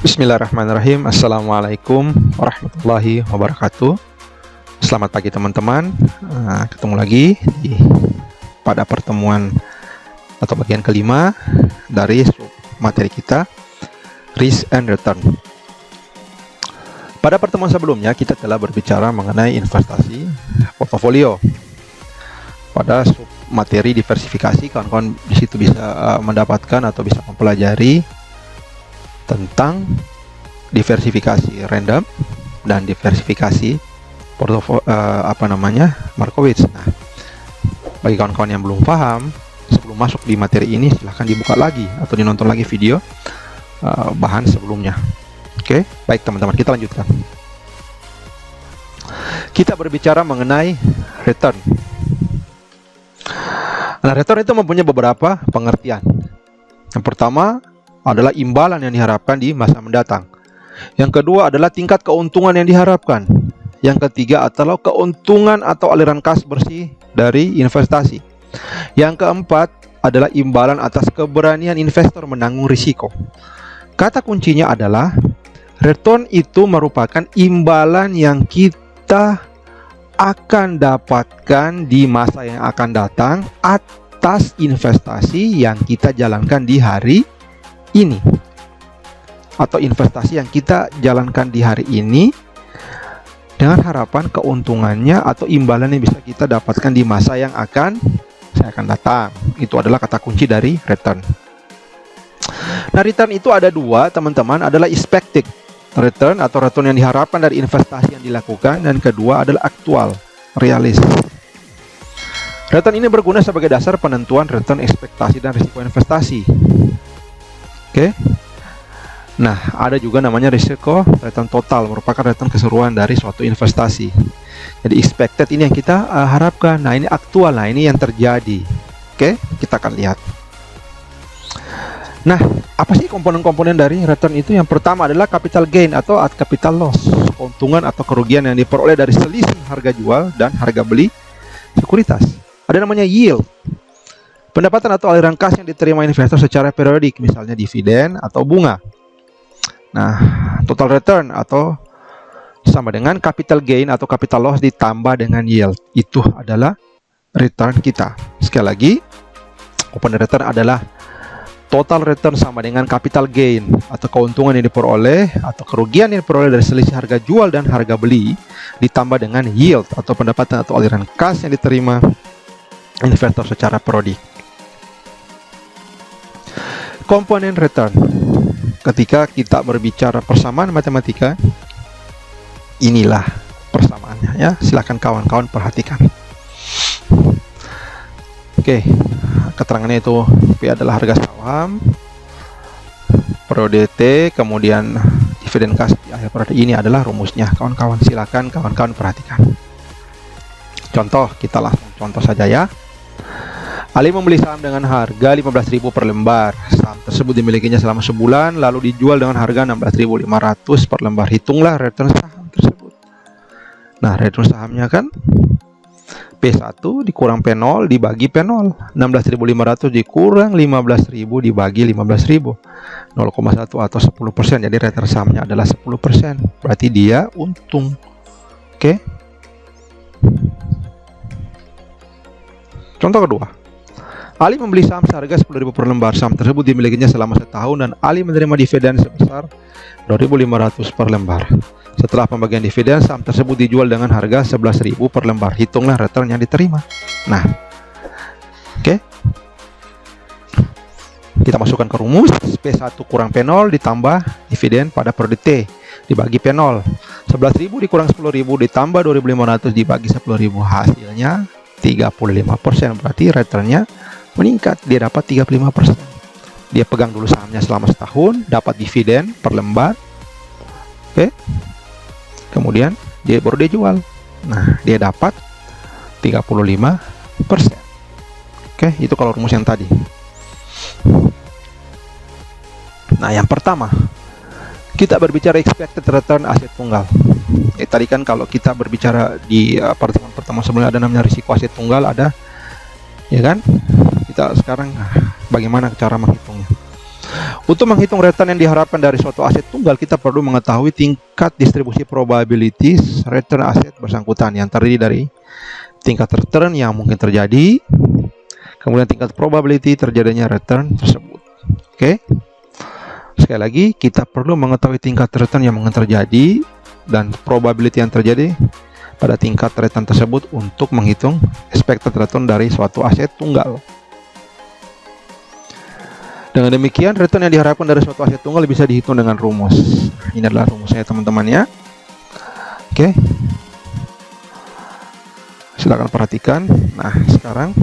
Bismillahirrahmanirrahim. Assalamualaikum warahmatullahi wabarakatuh. Selamat pagi teman-teman. Ketemu lagi pada pertemuan atau bagian kelima dari materi kita, Risk and Return. Pada pertemuan sebelumnya kita telah berbicara mengenai investasi portofolio. Pada materi diversifikasi, kawan-kawan di situ bisa mendapatkan atau bisa mempelajari tentang diversifikasi random dan diversifikasi Markowitz. Nah, bagi kawan-kawan yang belum paham, sebelum masuk di materi ini silahkan dibuka lagi atau dinonton lagi video bahan sebelumnya. Oke, baik teman-teman, kita lanjutkan. Kita berbicara mengenai return. Nah, return itu mempunyai beberapa pengertian. Yang pertama adalah imbalan yang diharapkan di masa mendatang. Yang kedua adalah tingkat keuntungan yang diharapkan. Yang ketiga adalah keuntungan atau aliran kas bersih dari investasi. Yang keempat adalah imbalan atas keberanian investor menanggung risiko. Kata kuncinya adalah return itu merupakan imbalan yang kita akan dapatkan di masa yang akan datang atas investasi yang kita jalankan di hari ini, atau investasi yang kita jalankan di hari ini dengan harapan keuntungannya atau imbalan yang bisa kita dapatkan di masa yang akan datang. Itu adalah kata kunci dari return. Nah, return itu ada dua, teman-teman, adalah expected return atau return yang diharapkan dari investasi yang dilakukan, dan kedua adalah aktual, realis. Return ini berguna sebagai dasar penentuan return ekspektasi dan risiko investasi. Oke. Nah, ada juga namanya risiko return total, merupakan return keseluruhan dari suatu investasi. Jadi expected ini yang kita harapkan. Nah, ini aktual. Nah, ini yang terjadi. Oke, kita akan lihat. Nah, apa sih komponen-komponen dari return itu? Yang pertama adalah capital gain atau capital loss, keuntungan atau kerugian yang diperoleh dari selisih harga jual dan harga beli sekuritas. Ada namanya yield, pendapatan atau aliran kas yang diterima investor secara periodik, misalnya dividen atau bunga. Nah, total return atau sama dengan capital gain atau capital loss ditambah dengan yield. Itu adalah return kita. Sekali lagi, komponen return adalah total return sama dengan capital gain atau keuntungan yang diperoleh atau kerugian yang diperoleh dari selisih harga jual dan harga beli ditambah dengan yield atau pendapatan atau aliran kas yang diterima investor secara periodik. Komponen return. Ketika kita berbicara persamaan matematika, inilah persamaannya ya. Silakan kawan-kawan perhatikan. Oke, keterangannya itu P adalah harga saham, periode T, kemudian dividen kas di akhir periode. Ini adalah rumusnya, kawan-kawan. Silakan kawan-kawan perhatikan. Contoh, kita langsung contoh saja ya. Ali membeli saham dengan harga 15.000 per lembar. Saham tersebut dimilikinya selama sebulan, lalu dijual dengan harga 16.500 per lembar. Hitunglah return saham tersebut. Nah, return sahamnya kan P1 dikurang P0 dibagi P0. 16.500 dikurang 15.000 dibagi 15.000. 0,1 atau 10%. Jadi return sahamnya adalah 10%. Berarti dia untung. Oke. Contoh kedua. Ali membeli saham seharga 10.000 per lembar. Saham tersebut dimilikinya selama setahun dan Ali menerima dividen sebesar 2.500 per lembar. Setelah pembagian dividen, saham tersebut dijual dengan harga 11.000 per lembar. Hitunglah return yang diterima. Nah, oke. Kita masukkan ke rumus. P1 kurang P0 ditambah dividen pada periode T dibagi P0. 11.000 dikurang 10.000 ditambah 2.500 dibagi 10.000. Hasilnya 35%. Berarti returnnya meningkat. Dia dapat 35%. Dia pegang dulu sahamnya selama setahun, dapat dividen per lembar. Oke. Kemudian dia baru dia jual. Nah, dia dapat 35%. Oke, itu kalau rumus yang tadi. Nah, yang pertama, kita berbicara expected return aset tunggal. Tadi kan kalau kita berbicara di pertemuan sebelumnya ada namanya risiko aset tunggal, ada, ya kan? Kita sekarang bagaimana cara menghitungnya? Untuk menghitung return yang diharapkan dari suatu aset tunggal, kita perlu mengetahui tingkat distribusi probabilities return aset bersangkutan yang terdiri dari tingkat return yang mungkin terjadi, kemudian tingkat probability terjadinya return tersebut. Oke. Sekali lagi, kita perlu mengetahui tingkat return yang mungkin terjadi dan probability yang terjadi pada tingkat return tersebut untuk menghitung expected return dari suatu aset tunggal. Dengan demikian, return yang diharapkan dari suatu aset tunggal bisa dihitung dengan rumus. Ini adalah rumusnya teman-teman ya. Oke. Silakan perhatikan. Nah, sekarang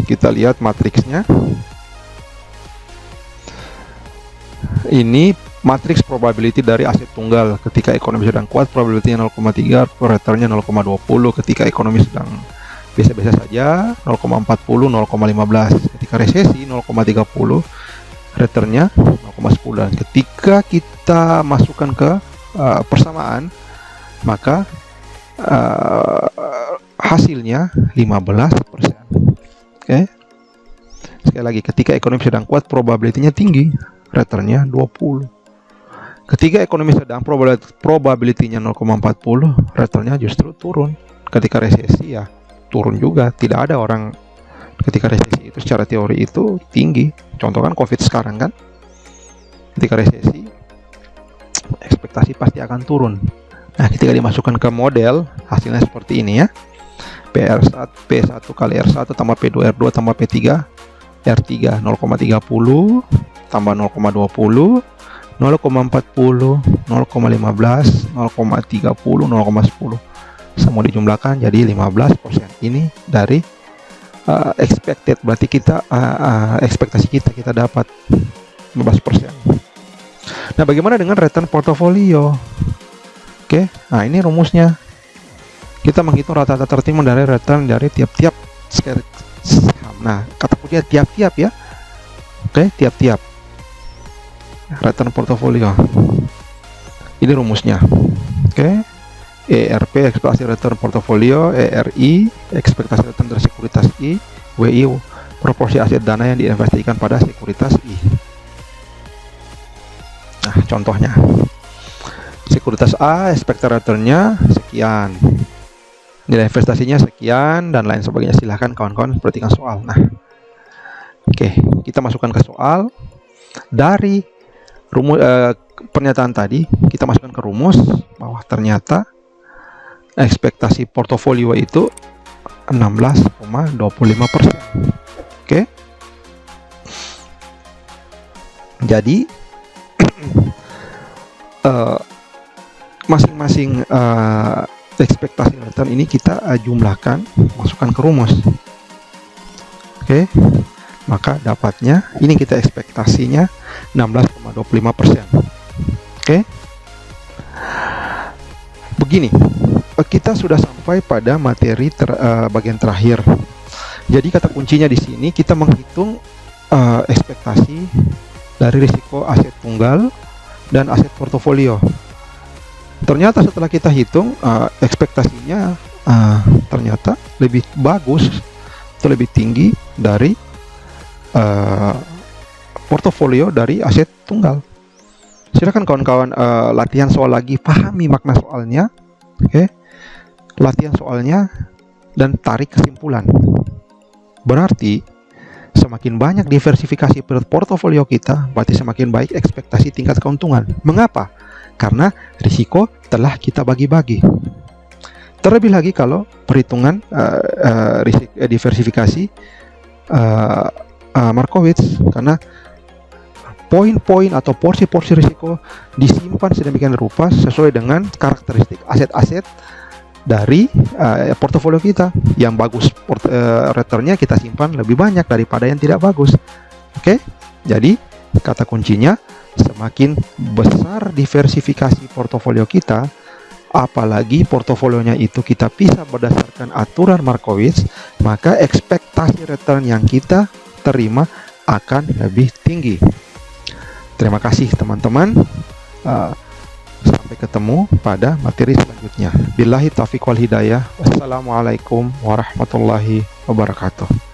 kita lihat matriksnya. Ini matriks probability dari aset tunggal. Ketika ekonomi sedang kuat, probability-nya 0,3, returnnya 0,20. Ketika ekonomi sedang biasa-biasa saja, 0,40, 0,15. Ketika resesi, 0,30, returnnya 0,10. Dan ketika kita masukkan ke persamaan, maka hasilnya 15%. Oke. Sekali lagi, ketika ekonomi sedang kuat, probability-nya tinggi, returnnya 20. Ketika ekonomi sedang, probability-nya 0,40, returnnya justru turun. Ketika resesi ya turun juga. Tidak ada orang ketika resesi itu secara teori itu tinggi. Contoh kan COVID sekarang kan. Ketika resesi ekspektasi pasti akan turun. Nah, ketika dimasukkan ke model, hasilnya seperti ini ya. P1 kali R1 tambah P2 R2 tambah P3 R3 0,30 tambah 0,20 0,40 0,15 0,30 0,10. Semua dijumlahkan jadi 15%. Ini dari expected, berarti kita ekspektasi kita dapat 15%. Nah, bagaimana dengan return portofolio? Oke, nah ini rumusnya. Kita menghitung rata-rata tertimbun dari return dari tiap-tiap saham. Nah, kata kuncinya tiap-tiap ya. Oke, tiap-tiap return portofolio. Ini rumusnya. Oke. ERP ekspektasi return portofolio, ERI ekspektasi return dari sekuritas I, WI proporsi aset dana yang diinvestasikan pada sekuritas I. Nah, contohnya sekuritas A expected returnnya sekian, nilai investasinya sekian, dan lain sebagainya. Silahkan kawan-kawan perhatikan soal. Nah, oke, kita masukkan ke soal. Dari rumus pernyataan tadi, kita masukkan ke rumus bahwa ternyata ekspektasi portofolio itu 16,25%. Oke. Jadi masing-masing ekspektasi return ini kita jumlahkan, masukkan ke rumus. Oke. Maka dapatnya ini kita ekspektasinya 16,25%. Oke. Begini, kita sudah sampai pada materi bagian terakhir. Jadi kata kuncinya di sini kita menghitung ekspektasi dari risiko aset tunggal dan aset portofolio. Ternyata setelah kita hitung ekspektasinya ternyata lebih bagus atau lebih tinggi dari portofolio dari aset tunggal. Silakan kawan-kawan latihan soal lagi, pahami makna soalnya. Oke. Latihan soalnya dan tarik kesimpulan. Berarti semakin banyak diversifikasi portofolio kita, berarti semakin baik ekspektasi tingkat keuntungan. Mengapa? Karena risiko telah kita bagi-bagi. Terlebih lagi kalau perhitungan diversifikasi Markowitz, karena poin-poin atau porsi-porsi risiko disimpan sedemikian rupa sesuai dengan karakteristik aset-aset dari portofolio kita. Yang bagus returnnya kita simpan lebih banyak daripada yang tidak bagus. Oke, jadi kata kuncinya semakin besar diversifikasi portofolio kita, apalagi portofolionya itu kita pisah berdasarkan aturan Markowitz, maka ekspektasi return yang kita terima akan lebih tinggi. Terima kasih teman-teman. Sampai ketemu pada materi selanjutnya. Billahi taufiq wal hidayah. Wassalamualaikum warahmatullahi wabarakatuh.